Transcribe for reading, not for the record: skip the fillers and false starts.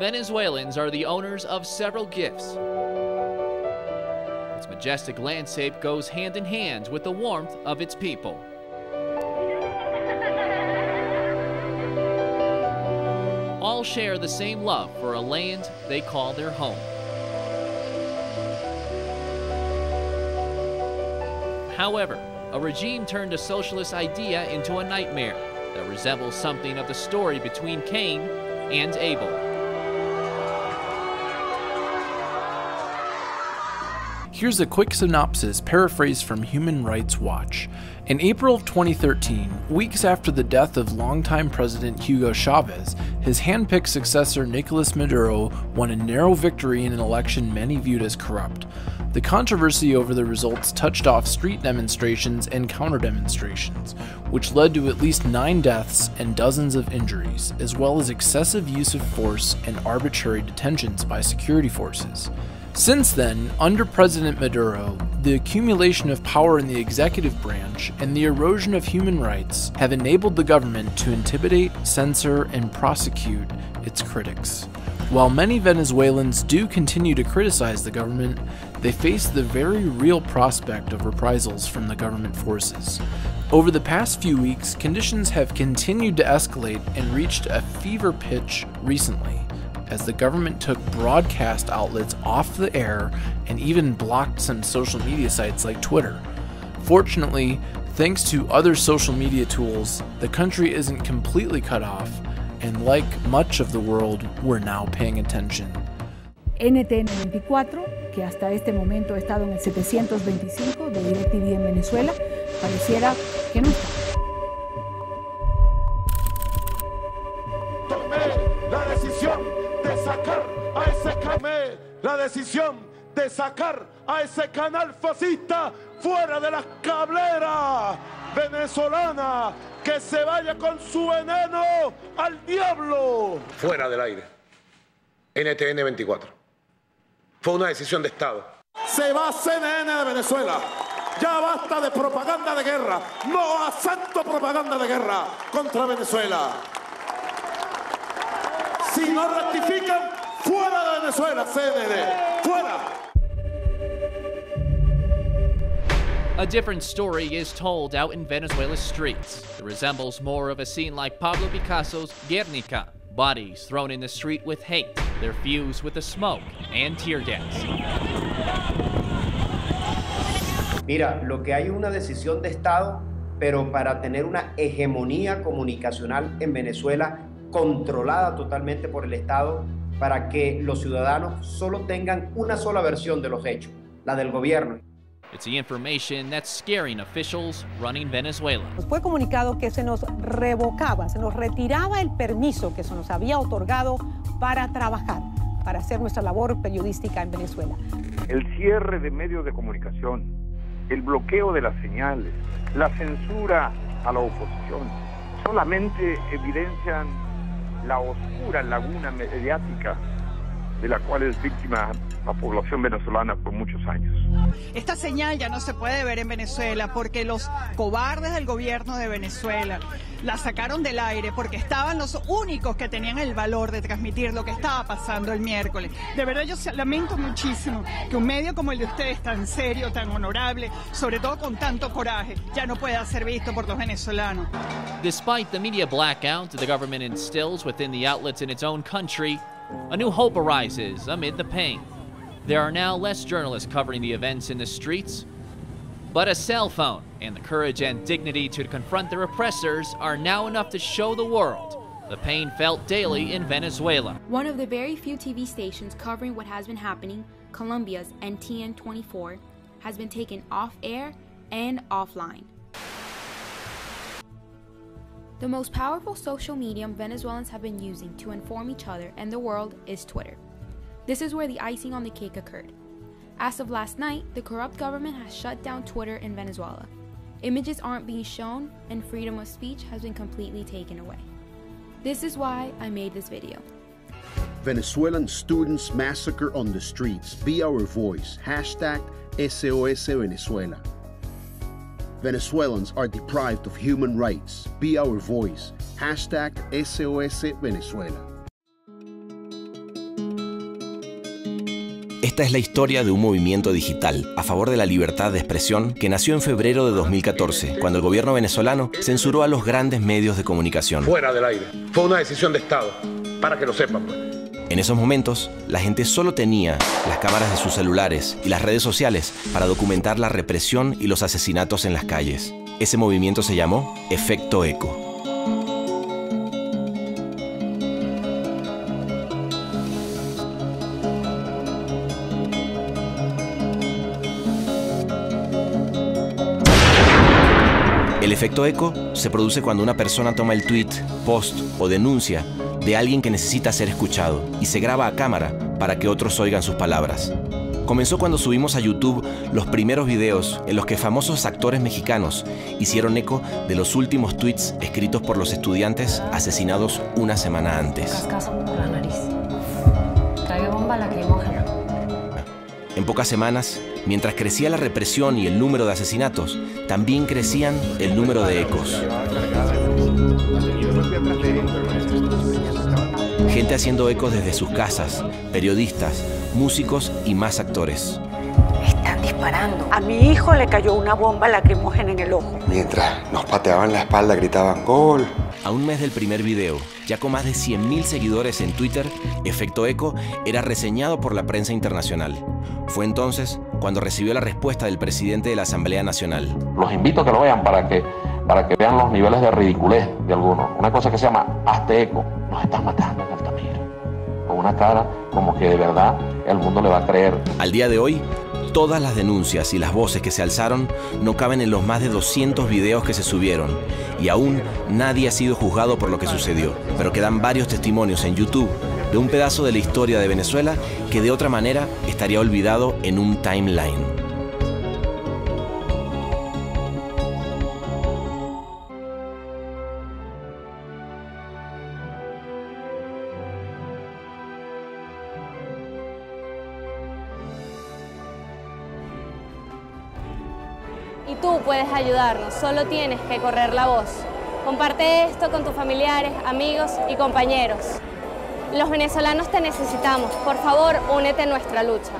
Venezuelans are the owners of several gifts. Its majestic landscape goes hand in hand with the warmth of its people. All share the same love for a land they call their home. However, a regime turned a socialist idea into a nightmare that resembles something of the story between Cain and Abel. Here's a quick synopsis paraphrased from Human Rights Watch. In April of 2013, weeks after the death of longtime President Hugo Chavez, his hand-picked successor Nicolas Maduro won a narrow victory in an election many viewed as corrupt. The controversy over the results touched off street demonstrations and counter-demonstrations, which led to at least 9 deaths and dozens of injuries, as well as excessive use of force and arbitrary detentions by security forces. Since then, under President Maduro, the accumulation of power in the executive branch and the erosion of human rights have enabled the government to intimidate, censor, and prosecute its critics. While many Venezuelans do continue to criticize the government, they face the very real prospect of reprisals from the government forces. Over the past few weeks, conditions have continued to escalate and reached a fever pitch recently, as the government took broadcast outlets off the air and even blocked some social media sites like Twitter. Fortunately, thanks to other social media tools, the country isn't completely cut off, and like much of the world, we're now paying attention. NTN 24, que hasta este momento ha estado en el 725 de DirecTV en Venezuela, pareciera que no está. La decisión de sacar a ese canal fascista fuera de las cableras venezolanas, que se vaya con su veneno al diablo. Fuera del aire. NTN 24. Fue una decisión de Estado. Se va CNN de Venezuela. Ya basta de propaganda de guerra. No acepto propaganda de guerra contra Venezuela. Si no rectifican, fuera de Venezuela, CNN, fuera. A different story is told out in Venezuela's streets. It resembles more of a scene like Pablo Picasso's Guernica. Bodies thrown in the street with hate. They're fused with the smoke and tear gas. Mira, lo que hay es una decisión de Estado, pero para tener una hegemonía comunicacional en Venezuela controlada totalmente por el Estado, para que los ciudadanos solo tengan una sola versión de los hechos, la del gobierno. It's the information that's scaring officials running Venezuela. Fue comunicado que se nos revocaba, se nos retiraba el permiso que se nos había otorgado para trabajar, para hacer nuestra labor periodística en Venezuela. El cierre de medios de comunicación, el bloqueo de las señales, la censura a la oposición, solamente evidencian la oscura laguna mediática de la cual es víctima la población venezolana por muchos años. Esta señal ya no se puede ver en Venezuela porque los cobardes del gobierno de Venezuela la sacaron del aire porque estaban los únicos que tenían el valor de transmitir lo que estaba pasando el miércoles. De verdad yo lamento muchísimo que un medio como el de ustedes, tan serio, tan honorable, sobre todo con tanto coraje, ya no pueda ser visto por los venezolanos. Despite the media blackout the government instills within the outlets in its own country, a new hope arises amid the pain. There are now less journalists covering the events in the streets, but a cell phone and the courage and dignity to confront their oppressors are now enough to show the world the pain felt daily in Venezuela. One of the very few TV stations covering what has been happening, Colombia's NTN 24, has been taken off air and offline. The most powerful social medium Venezuelans have been using to inform each other and the world is Twitter. This is where the icing on the cake occurred. As of last night, the corrupt government has shut down Twitter in Venezuela. Images aren't being shown and freedom of speech has been completely taken away. This is why I made this video. Venezuelan students massacre on the streets. Be our voice. Hashtag SOS Venezuela. Venezuelans are deprived of human rights. Be our voice. Hashtag SOS Venezuela. Esta es la historia de un movimiento digital a favor de la libertad de expresión que nació en febrero de 2014, cuando el gobierno venezolano censuró a los grandes medios de comunicación. Fuera del aire. Fue una decisión de Estado, para que lo sepan, pues. En esos momentos, la gente solo tenía las cámaras de sus celulares y las redes sociales para documentar la represión y los asesinatos en las calles. Ese movimiento se llamó Efecto Eco. El efecto eco se produce cuando una persona toma el tweet, post o denuncia de alguien que necesita ser escuchado y se graba a cámara para que otros oigan sus palabras. Comenzó cuando subimos a YouTube los primeros videos en los que famosos actores mexicanos hicieron eco de los últimos tweets escritos por los estudiantes asesinados una semana antes. Cascazo por la nariz. Trae bomba lacrimógena. En pocas semanas, mientras crecía la represión y el número de asesinatos, también crecían el número de ecos. Gente haciendo ecos desde sus casas, periodistas, músicos y más actores. Están disparando. A mi hijo le cayó una bomba lacrimógena en el ojo. Mientras nos pateaban la espalda, gritaban ¡gol! A un mes del primer video, ya con más de 100.000 seguidores en Twitter, Efecto Eco era reseñado por la prensa internacional. Fue entonces cuando recibió la respuesta del presidente de la Asamblea Nacional. Los invito a que lo vean para que vean los niveles de ridiculez de algunos. Una cosa que se llama hazte eco. Nos estás matando en Altamira. Con una cara como que de verdad el mundo le va a creer. Al día de hoy, todas las denuncias y las voces que se alzaron no caben en los más de 200 videos que se subieron. Y aún nadie ha sido juzgado por lo que sucedió. Pero quedan varios testimonios en YouTube de un pedazo de la historia de Venezuela que de otra manera estaría olvidado en un timeline. Y tú puedes ayudarnos, solo tienes que correr la voz. Comparte esto con tus familiares, amigos y compañeros. Los venezolanos te necesitamos. Por favor, únete a nuestra lucha.